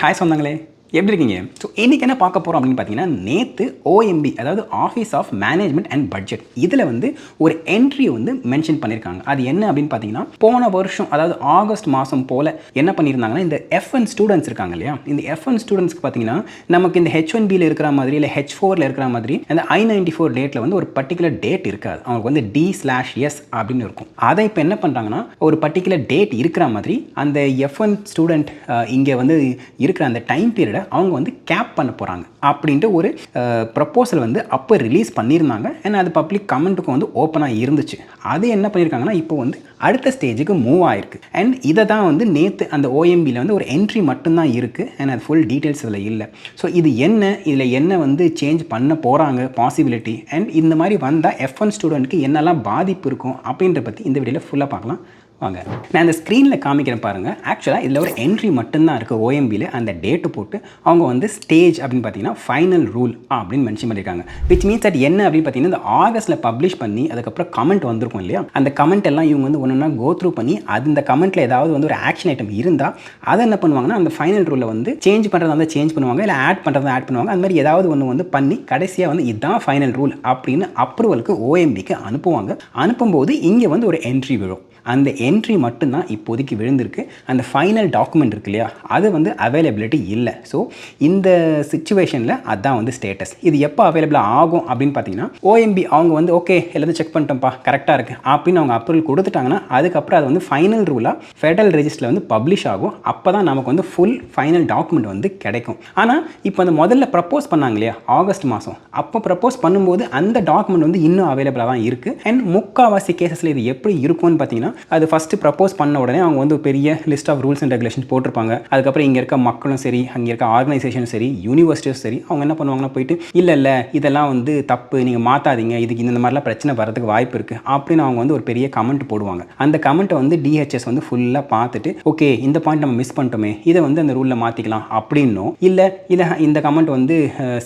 Hi சொந்தங்களே, எப்படி இருக்கீங்க? ஸோ இன்றைக்கி என்ன பார்க்க போகிறோம் அப்படின்னு பார்த்தீங்கன்னா, நேற்று ஓஎம்பி அதாவது office of management and budget இதில் வந்து ஒரு என்ட்ரி வந்து மென்ஷன் பண்ணியிருக்காங்க. அது என்ன அப்படின்னு பார்த்தீங்கன்னா, போன வருஷம் அதாவது ஆகஸ்ட் மாதம் போல் என்ன பண்ணியிருந்தாங்கன்னா, இந்த F1 ஸ்டூடெண்ட்ஸ் இருக்காங்க இல்லையா, இந்த F1 ஸ்டூடெண்ட்ஸ்க்கு பார்த்தீங்கன்னா நமக்கு இந்த H1Bயில் இருக்கிற மாதிரி இல்லை H4ல் இருக்கிற மாதிரி அந்த I-94 டேட்டில் வந்து ஒரு பர்டிகுலர் டேட் இருக்காது. அவங்களுக்கு வந்து D/S அப்படின்னு இருக்கும். அதை இப்போ என்ன பண்ணுறாங்கன்னா, ஒரு பர்டிகுலர் டேட் இருக்கிற மாதிரி அந்த F1 ஸ்டூடெண்ட் இங்கே வந்து இருக்கிற அந்த டைம் பீரியட் அவங்க வந்து கேப் பண்ண போகிறாங்க அப்படின்ட்டு ஒரு ப்ரப்போசல் வந்து அப்போ ரிலீஸ் பண்ணியிருந்தாங்க. ஏன்னா அது பப்ளிக் கமெண்ட்டுக்கும் வந்து ஓப்பனாக இருந்துச்சு. அது என்ன பண்ணியிருக்காங்கன்னா, இப்போ வந்து அடுத்த ஸ்டேஜுக்கு மூவ் ஆயிருக்கு. அண்ட் இதை தான் வந்து நேற்று அந்த ஓஎம்பியில் வந்து ஒரு என்ட்ரி மட்டும்தான் இருக்குது. அண்ட் அது ஃபுல் டீட்டெயில்ஸ் இதில் இல்லை. ஸோ இது என்ன, இதில் என்ன வந்து சேஞ்ச் பண்ண போகிறாங்க பாசிபிலிட்டி, அண்ட் இந்த மாதிரி வந்தால் F1 ஸ்டூடெண்ட்டுக்கு என்னெல்லாம் பாதிப்பு இருக்கும் அப்படின்ற பற்றி இந்த வீடியோவில் ஃபுல்லாக பார்க்கலாம். வாங்க, நான் இந்த ஸ்க்ரீனில் காமிக்கிறேன் பாருங்கள். ஆக்சுவலாக இதில் ஒரு என்ட்ரி மட்டும்தான் இருக்குது ஓஎம்பியில். அந்த டேட்டு போட்டு அவங்க வந்து ஸ்டேஜ் அப்படின்னு பார்த்தீங்கன்னா ஃபைனல் ரூல் அப்படின்னு மென்ஷன் பண்ணியிருக்காங்க. விச் மீன்ஸ் தட் என்ன அப்படின்னு பார்த்தீங்கன்னா, இந்த ஆகஸ்ட்டில் பப்ளிஷ் பண்ணி அதுக்கப்புறம் கமெண்ட் வந்திருக்கும் இல்லையா, அந்த கமெண்ட் எல்லாம் இவங்க வந்து ஒன்று கோ த்ரூ பண்ணி அந்த கமெண்ட்டில் ஏதாவது வந்து ஒரு ஆக்ஷன் ஐட்டம் இருந்தால் அதை என்ன பண்ணுவாங்கன்னா, அந்த ஃபைனல் ரூலில் வந்து சேஞ்ச் பண்ணுறதா வந்து சேஞ்ச் பண்ணுவாங்க, இல்லை ஆட் பண்ணுறதா ஆட் பண்ணுவாங்க. அந்த மாதிரி ஏதாவது ஒன்று வந்து பண்ணி கடைசியாக வந்து இதுதான் ஃபைனல் ரூல் அப்படின்னு அப்ரூவலுக்கு ஓஎம்பிக்கு அனுப்புவாங்க. அனுப்பும்போது இங்கே வந்து ஒரு என்ட்ரி விழும். அந்த என்ட்ரி மட்டும்தான் இப்போதைக்கு விழுந்திருக்கு. அந்த ஃபைனல் டாக்குமெண்ட் இருக்கு இல்லையா, அது வந்து அவைலபிலிட்டி இல்லை. ஸோ இந்த சிச்சுவேஷனில் அதுதான் வந்து ஸ்டேட்டஸ். இது எப்போ அவைலபிள் ஆகும் அப்படின்னு பார்த்தீங்கன்னா, ஓஎம்பி அவங்க வந்து ஓகே எல்லாத்தையும் செக் பண்ணிட்டோம்ப்பா கரெக்டாக இருக்குது அப்படின்னு அவங்க அப்ரூவல் கொடுத்துட்டாங்கன்னா, அதுக்கப்புறம் அது வந்து ஃபைனல் ரூலாக ஃபெடரல் ரெஜிஸ்டரில் வந்து பப்ளிஷ் ஆகும். அப்போ தான் நமக்கு வந்து ஃபுல் ஃபைனல் டாக்குமெண்ட் வந்து கிடைக்கும். ஆனால் இப்போ அந்த முதல்ல ப்ரப்போஸ் பண்ணாங்க இல்லையா ஆகஸ்ட் மாதம், அப்போ ப்ரப்போஸ் பண்ணும்போது அந்த டாக்குமெண்ட் வந்து இன்னும் அவைலபிளாக தான் இருக்குது. அண்ட் முக்கால்வாசி கேசஸில் இது எப்படி இருக்கும்னு பார்த்தீங்கன்னா, அது ஃபஸ்ட்டு ப்ரப்போஸ் பண்ண உடனே அவங்க வந்து பெரிய list of rules and regulations போட்டிருப்பாங்க. அதுக்கப்புறம் இங்கே இருக்க மக்களும் சரி, அங்கே இருக்க ஆர்கனைசேஷனும் சரி, யூனிவர்சிட்டியும் சரி, அவங்க என்ன பண்ணுவாங்கன்னா போயிட்டு இல்லை இதெல்லாம் வந்து தப்பு, நீங்கள் மாற்றாதீங்க, இதுக்கு இந்த மாதிரிலாம் பிரச்சனை வரதுக்கு வாய்ப்பு இருக்குது அப்படின்னு அவங்க வந்து ஒரு பெரிய கமெண்ட் போடுவாங்க. அந்த கமெண்ட்டை வந்து டிஹெச்எஸ் வந்து ஃபுல்லாக பார்த்துட்டு ஓகே இந்த பாயிண்ட் நம்ம மிஸ் பண்ணிட்டோமே, இதை வந்து அந்த ரூலில் மாற்றிக்கலாம் அப்படின்னும், இல்லை இந்த கமெண்ட் வந்து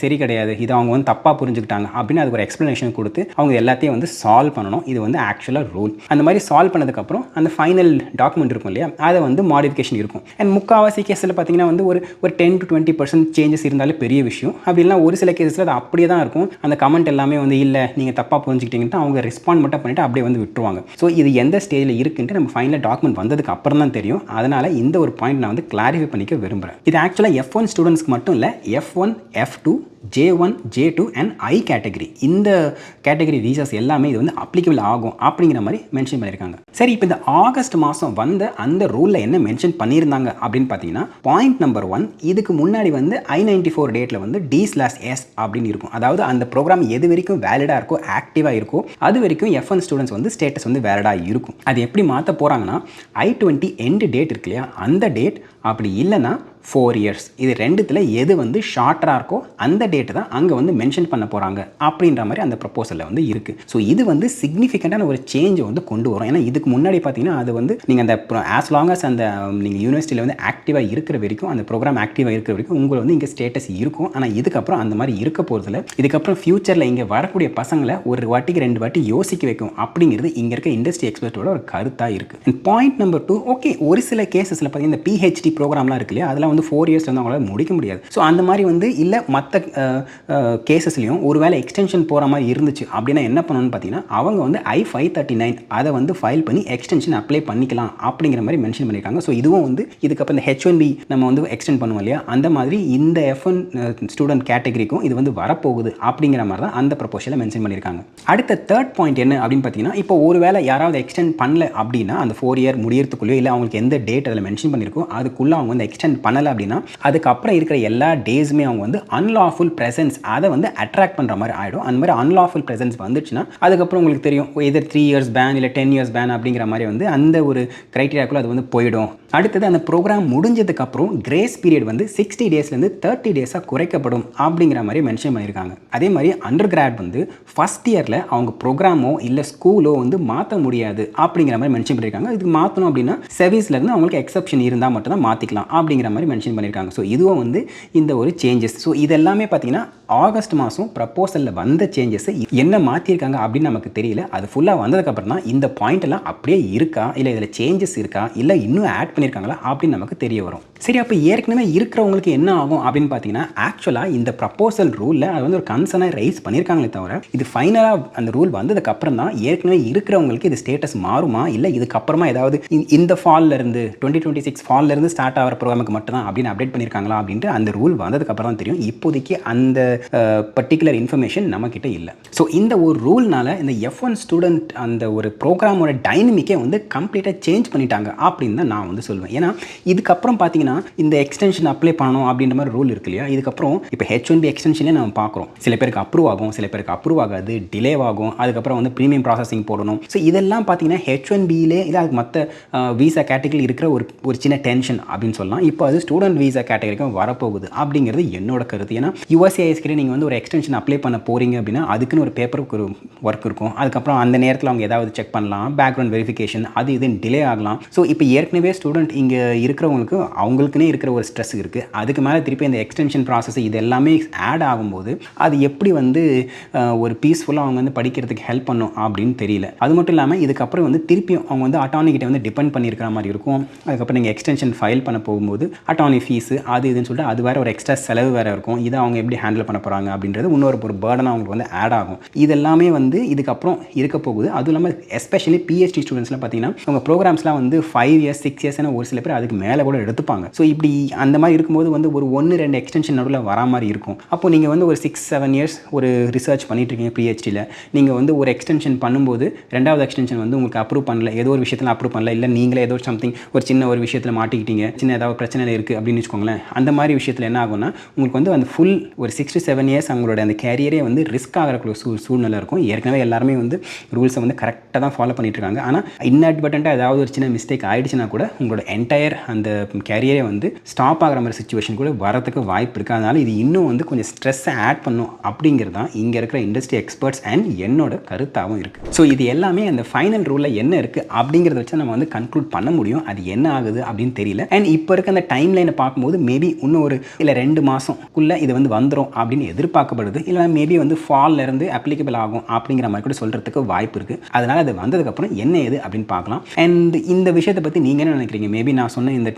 சரி கிடையாது, இதை அவங்க வந்து தப்பாக புரிஞ்சுக்கிட்டாங்க அப்படின்னு அதுக்கு ஒரு எக்ஸ்ப்ளனேஷன் கொடுத்து அவங்க எல்லாத்தையும் வந்து சால்வ் பண்ணணும். இது வந்து ஆக்சுவலாக ரூல். அந்த மாதிரி சால்வ் பண்ணதுக்கப்புறம் அந்த ஃபைனல் டாக்குமெண்ட் இருக்கும் இல்லையா, அதை வந்து மாடிஃபிகேஷன் இருக்கும். அண்ட் முக்கால்வாசி கேஸில் பார்த்தீங்கன்னா வந்து ஒரு 10 to 20% சேஞ்சஸ் இருந்தாலே பெரிய விஷயம். அப்படி இல்லைனா ஒரு சில கேஸில் அது அப்படியே தான் இருக்கும். அந்த கமெண்ட் எல்லாமே வந்து இல்லை நீங்கள் தப்பாக புரிஞ்சுக்கிட்டீங்கன்ட்டு அவங்க ரெஸ்பாண்ட் மட்டும் பண்ணிவிட்டு அப்படியே வந்து விட்டுருவாங்க. ஸோ இது எந்த ஸ்டேஜில் இருக்குன்ட்டு நம்ம ஃபைனல் டாக்குமெண்ட் வந்ததுக்கு அப்புறம் தான் தெரியும். அதனால் இந்த ஒரு பாயிண்ட் நான் வந்து கிளாரிஃபை பண்ணிக்க விரும்புகிறேன். இது ஆக்சுவலாக F1 ஸ்டூடெண்ட்ஸ்க்கு மட்டும் இல்லை, F1, F2, J1, J2 and I category, இந்த கேட்டகரி விசாஸ் எல்லாமே இது வந்து அப்ளிகபிள் ஆகும் அப்படிங்கிற மாதிரி மென்ஷன் பண்ணியிருக்காங்க. சரி, இப்போ இந்த ஆகஸ்ட் மாதம் வந்த அந்த ரூலில் என்ன மென்ஷன் பண்ணியிருந்தாங்க அப்படின்னு பார்த்தீங்கன்னா, பாயிண்ட் நம்பர் 1, இதுக்கு முன்னாடி வந்து I-94 டேட்டில் வந்து D/S அப்படின்னு இருக்கும். அதாவது அந்த ப்ரோக்ராம் எது வரைக்கும் வேலிடாக இருக்கோ, ஆக்டிவாக இருக்கோ, அது வரைக்கும் F1 ஸ்டூடெண்ட்ஸ் வந்து ஸ்டேட்டஸ் வந்து வேலிடாக இருக்கும். அது எப்படி மாற்ற போகிறாங்கன்னா, I-20 எண்ட் டேட் இருக்கு இல்லையா, அந்த டேட் அப்படி இல்லைன்னா 4 years, இது ரெண்டுத்தில் எது வந்து ஷார்ட்டராக இருக்கோ அந்த டேட்டு தான் அங்கே வந்து மென்ஷன் பண்ண போகிறாங்க அப்படின்ற மாதிரி அந்த ப்ரப்போசலில் வந்து இருக்குது. ஸோ இது வந்து சிக்னிஃபிகண்ட்டான ஒரு சேஞ்சை வந்து கொண்டு வரும். ஏன்னா இதுக்கு முன்னாடி பார்த்தீங்கன்னா அது வந்து நீங்கள் அந்த ஆஸ் லாங் அஸ் அந்த நீங்கள் யூனிவர்சிட்டியில் வந்து ஆக்டிவாக இருக்கிற வரைக்கும், அந்த ப்ரோக்ராம் ஆக்டிவாக இருக்கிற வரைக்கும் உங்களை வந்து இங்கே ஸ்டேட்டஸ் இருக்கும். ஆனால் இதுக்கப்புறம் அந்த மாதிரி இருக்க போகிறதில்ல. இதுக்கப்புறம் ஃபியூச்சரில் இங்கே வரக்கூடிய பசங்களை ஒரு வாட்டிக்கு 2 வாட்டி யோசிக்க வைக்கும் அப்படிங்கிறது இங்கே இருக்க இண்டஸ்ட்ரி எக்ஸ்பர்ட்டோட ஒரு கருத்தாக இருக்குது. அண்ட் பாயிண்ட் நம்பர் 2, ஓகே ஒரு சில கேசஸில் பார்த்தீங்கன்னா இந்த PhD ப்ரோக்ராம்லாம் இருக்கு இல்லையா, அதெல்லாம் வந்து 4 years வந்து அவங்களால முடிக்க முடியாது. ஸோ அந்த மாதிரி வந்து இல்லை மற்ற கேசஸ்லையும் ஒருவேளை எக்ஸ்டென்ஷன் போகிற மாதிரி இருந்துச்சு அப்படின்னா என்ன பண்ணணும்னு பார்த்தீங்கன்னா, அவங்க வந்து I-539 அதை வந்து ஃபைல் பண்ணி எக்ஸ்டென்ஷன் அப்ளை பண்ணிக்கலாம் அப்படிங்கிற மாதிரி மென்ஷன் பண்ணியிருக்காங்க. ஸோ இதுவும் வந்து இதுக்கப்புறம் இந்த H1B நம்ம வந்து எக்ஸ்டெண்ட் பண்ணுவோம் இல்லையா, அந்த மாதிரி இந்த F1 ஸ்டூடெண்ட் கேட்டகரிக்கும் இது வந்து வரப்போகுது அப்படிங்கிற மாதிரி தான் அந்த ப்ரப்போசலில் மென்ஷன் பண்ணியிருக்காங்க. அடுத்த தேர்ட் பாயிண்ட் என்ன அப்படின்னு பார்த்தீங்கன்னா, இப்போ ஒருவேளை யாராவது எக்ஸ்டெண்ட் பண்ணல அப்படின்னா அந்த 4 year முடியறதுக்குள்ளேயோ இல்லை அவங்களுக்கு எந்த டேட் அதில் மென்ஷன் பண்ணியிருக்கோ அதுக்குள்ளே அவங்க வந்து எக்ஸ்டெண்ட் பண்ணலை அப்படின்னா அதுக்கப்புறம் இருக்கிற எல்லா டேஸுமே அவங்க வந்து அன்லாஃபுல் ப்ரெசன்ஸ் அதை வந்து அட்ராக்ட் பண்ணுற மாதிரி ஆகிடும். அந்த மாதிரி அன்லாஃபுல் ப்ரெசன்ஸ் வந்துச்சுன்னா அதுக்கப்புறம் உங்களுக்கு தெரியும் எதர் 3 years பேன் இல்லை 10 years பேன் அப்படிங்கிற மாதிரி வந்து அந்த ஒரு க்ரைட்டீரியாக்குள்ளே அது வந்து போயிடும். அடுத்தது அந்த ப்ரோக்ராம் முடிஞ்சதுக்கப்புறம் கிரேஸ் பீரியட் வந்து 60 daysலேருந்து 30 days குறைக்கப்படும் அப்படிங்கிற மாதிரி மென்ஷன் பண்ணியிருக்காங்க. அதே மாதிரி அண்டர் கிராட் வந்து ஃபஸ்ட் இயரில் அவங்க ப்ரோக்ராமோ இல்லை ஸ்கூலோ வந்து மாற்ற முடியாது அப்படிங்கிற மாதிரி மென்ஷன் பண்ணியிருக்காங்க. இதுக்கு மாற்றணும் அப்படின்னா செவிஸ்லேருந்து அவங்களுக்கு எக்ஸப்ஷன் இருந்தால் மட்டும் தான் மாற்றிக்கலாம் அப்படிங்கிற மாதிரி மென்ஷன் பண்ணியிருக்காங்க. ஸோ இதுவும் வந்து இந்த ஒரு சேஞ்சஸ். ஸோ இதெல்லாமே பார்த்தீங்கன்னா ஆகஸ்ட் மாதம் ப்ரப்போசலில் வந்த சேஞ்சஸ் என்ன மாற்றிருக்காங்க அப்படின்னு நமக்கு தெரியல. அது ஃபுல்லாக வந்ததுக்கப்புறம் தான் இந்த பாயிண்ட் எல்லாம் அப்படியே இருக்கா, இல்லை இதில் சேஞ்சஸ் இருக்கா, இல்லை இன்னும் ஆட் பண்ணியிருக்காங்களா அப்படின்னு நமக்கு தெரிய வரும். சரி, அப்போ ஏற்கனவே இருக்கிறவங்களுக்கு என்ன ஆகும் அப்படின்னு பார்த்தீங்கன்னா, ஆக்சுவலாக இந்த ப்ரப்போசல் ரூலில் அது வந்து ஒரு கன்சர்னாக ரைஸ் பண்ணியிருக்காங்களே தவிர, இது ஃபைனலாக அந்த ரூல் வந்ததுக்கப்புறம் தான் ஏற்கனவே இருக்கிறவங்களுக்கு இது ஸ்டேட்டஸ் மாறுமா, இல்லை இதுக்கப்புறமா ஏதாவது இந்த ஃபால்லேருந்து 2026 ஃபால்லேருந்து ஸ்டார்ட் ஆகிற ப்ரோக்ராமுக்கு மட்டும் தான் அப்படின்னு அப்டேட் பண்ணியிருக்காங்களா அப்படின்ட்டு அந்த ரூல் வந்ததுக்கப்புறம் தான் தெரியும். இப்போதைக்கு அந்த பர்டிகுலர் இன்ஃபர்மேஷன் நம்மக்கிட்ட இல்லை. ஸோ இந்த ஒரு ரூல்னால இந்த F1 ஸ்டூடெண்ட் அந்த ஒரு ப்ரோக்ராமோட டைனமிக்கே வந்து கம்ப்ளீட்டாக சேஞ்ச் பண்ணிட்டாங்க அப்படின்னு தான் நான் வந்து சொல்லுவேன். ஏன்னா இதுக்கப்புறம் பார்த்தீங்கன்னா இந்த எக்ஸ்டென்ஷன் அப்ளை பண்ணணும் அப்படின்ற மாதிரி ரூல் இருக்கு இல்லையா, இதுக்கப்புறம் இப்போ H1B எக்ஸ்டென்ஷனே நம்ம பார்க்குறோம். சில பேருக்கு அப்ரூவ் ஆகும், சில பேருக்கு அப்ரூவ் ஆகாது, டிலே ஆகும், அதுக்கப்புறம் வந்து ப்ரீமியம் ப்ராசஸிங் போடணும். ஸோ இதெல்லாம் பார்த்தீங்கன்னா H1Bலே இல்லை அதுக்கு மற்ற வீசா கேட்டகரி இருக்கிற ஒரு சின்ன டென்ஷன் அப்படின்னு சொல்லலாம். இப்போ அது ஸ்டூடெண்ட் வீசா கேட்டகரிக்கும் வரப்போகுது அப்படிங்கிறது என்னோட கருத்து. ஏன்னா USCIS கிட்ட நீங்கள் வந்து ஒரு எக்ஸ்டென்ஷன் அப்ளை பண்ண போகிறீங்க அப்படின்னா அதுக்குன்னு ஒரு பேப்பருக்கு ஒரு ஒர்க் இருக்கும். அதுக்கப்புறம் அந்த நேரத்தில் அவங்க ஏதாவது செக் பண்ணலாம், பேக்ரவுண்ட் வெரிஃபிகேஷன் அது இதுன்னு டிலே ஆகலாம். ஸோ இப்போ ஏற்கனவே ஸ்டூடெண்ட் இங்கே இருக்கிறவங்களுக்கு அவங்களுக்குன்னே இருக்கிற ஒரு ஸ்ட்ரெஸ் இருக்குது. அதுக்கு மேலே திருப்பி இந்த எக்ஸ்டென்ஷன் ப்ராசஸ் இது எல்லாமே ஆட் ஆகும்போது அது எப்படி வந்து ஒரு பீஸ்ஃபுல்லாக அவங்க வந்து படிக்கிறதுக்கு ஹெல்ப் பண்ணும் அப்படின்னு தெரியல. அது மட்டும் இல்லாமல் இதுக்கப்புறம் வந்து திருப்பியும் அவங்க வந்து அட்டார்னி கிட்ட வந்து டிபெண்ட் பண்ணியிருக்கிற மாதிரி இருக்கும். அதுக்கப்புறம் நீங்கள் எக்ஸ்டென்ஷன் ஃபைல் பண்ண போகும்போது அட்டார்னி ஃபீஸு அது இதுன்னு சொல்லிட்டு அது வேறு ஒரு எக்ஸ்ட்ரா செலவு வேறு இருக்கும். இதை அவங்க எப்படி ஹேண்டில் பண்ண போகிறாங்க அப்படின்றது இன்னொரு பேர்டனாக அவங்களுக்கு வந்து ஆட் ஆகும். இதெல்லாமே வந்து இதுக்கப்புறம் இருக்க போகுது. அதுவும் இல்லாமல் எஸ்பெஷலி PhD ஸ்டூடெண்ட்ஸ்லாம் பார்த்தீங்கன்னா அவங்க ப்ரோக்ராம்ஸ்லாம் வந்து 5 years 6 years ஒரு சில பேர் அதுக்கு மேலே கூட எடுத்துப்பாங்க. ஸோ இப்படி அந்த மாதிரி இருக்கும்போது வந்து ஒரு 1-2 எக்ஸ்டென்ஷன் நடுவில் வரா மாதிரி இருக்கும். அப்போ நீங்கள் வந்து ஒரு 6-7 years ஒரு ரிசர்ச் பண்ணிட்டு இருக்கீங்க PhDயில், நீங்கள் வந்து ஒரு எக்ஸ்டென்ஷன் பண்ணும்போது ரெண்டாவது எக்ஸ்டென்ஷன் வந்து உங்களுக்கு அப்ரூவ் பண்ணல, ஏதோ ஒரு விஷயத்தில் அப்ரூவ் பண்ணல, இல்லை நீங்களே ஏதோ சம்திங் ஒரு சின்ன ஒரு விஷயத்தில் மாட்டிக்கிட்டீங்க, சின்ன ஏதாவது பிரச்சனை இருக்குது அப்படின்னு வச்சுக்கோங்களேன். அந்த மாதிரி விஷயத்தில் என்ன ஆகும்னா உங்களுக்கு வந்து அந்த ஃபுல் ஒரு 6 to 7 years அவங்களோட அந்த கேரியரே வந்து ரிஸ்க் ஆகிற சூழ்நிலை இருக்கும். ஏற்கனவே எல்லாருமே வந்து ரூல்ஸை வந்து கரெக்டாக தான் ஃபாலோ பண்ணிட்டு இருக்காங்க. ஆனால் இன்அட்வர்டண்ட்டாக ஏதாவது ஒரு சின்ன மிஸ்டேக் ஆகிடுச்சுன்னா கூட உங்களோட என்டையர் அந்த கேரியரே வந்து ஸ்டாப் ஆகிற மாதிரி சுச்சுவேஷன் கூட வரதுக்கு வாய்ப்பு இருக்குது. அதனால் இது இன்னும் வந்து கொஞ்சம் ஸ்ட்ரெஸ்ஸை ஆட் பண்ணும் அப்படிங்கிறது தான் இங்கே இருக்கிற இண்டஸ்ட்ரி எக்ஸ்பர்ட்ஸ் அண்ட் என்னோட கருத்தாகவும் இருக்குது. ஸோ இது எல்லாமே அந்த ஃபைனல் ரூலில் என்ன இருக்குது அப்படிங்கிறத வச்சு நம்ம வந்து கன்க்ளூட் பண்ண முடியும். அது என்ன ஆகுது அப்படின்னு தெரியல. அண்ட் இப்போ இருக்க அந்த டைம் லைனை பார்க்கும்போது மேபி இன்னும் ஒரு இல்லை 2 மாதம்க்குள்ளே இது வந்து வந்துடும் அப்படின்னு எதிர்பார்க்கப்படுது. இல்லை மேபி வந்து ஃபால்லேருந்து அப்ளிகபிள் ஆகும் அப்படிங்கிற மாதிரி கூட சொல்கிறதுக்கு வாய்ப்பு இருக்குது. அதனால் அது வந்ததுக்கப்புறம் என்ன ஏது அப்படின்னு பார்க்கலாம். அண்ட் இந்த விஷயத்தை பற்றி நீங்கள் என்ன நினைக்கிறீங்க? மேபி நான் சொன்ன இந்த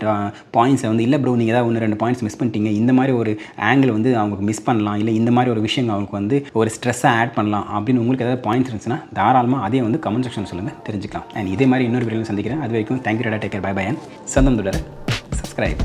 பாயிண்ட்ஸை வந்து இல்லை ப்ரோ நீங்கள் ஏதாவது 1-2 பாயிண்ட்ஸ் மிஸ் பண்ணிட்டீங்க, இந்த மாதிரி ஒரு ஆங்கிள் வந்து அவங்களுக்கு மிஸ் பண்ணலாம், இல்லை இந்த மாதிரி ஒரு விஷயம் அவங்களுக்கு வந்து ஒரு ஸ்ட்ரெஸ்ஸாக ஆட் பண்ணலாம் அப்படின்னு உங்களுக்கு ஏதாவது பாயிண்ட்ஸ் இருந்துச்சுன்னா தாராளமாக அதே வந்து கமெண்ட் செக்ஷன் சொல்லுங்கள், தெரிஞ்சுக்கலாம். அண்ட் இதே மாதிரி இன்னொரு வீடியோவில் சந்திக்கிறேன். அது வரைக்கும் thank you, take care, bye bye. And சொந்தம் தொடர சப்ஸ்கிரைப்.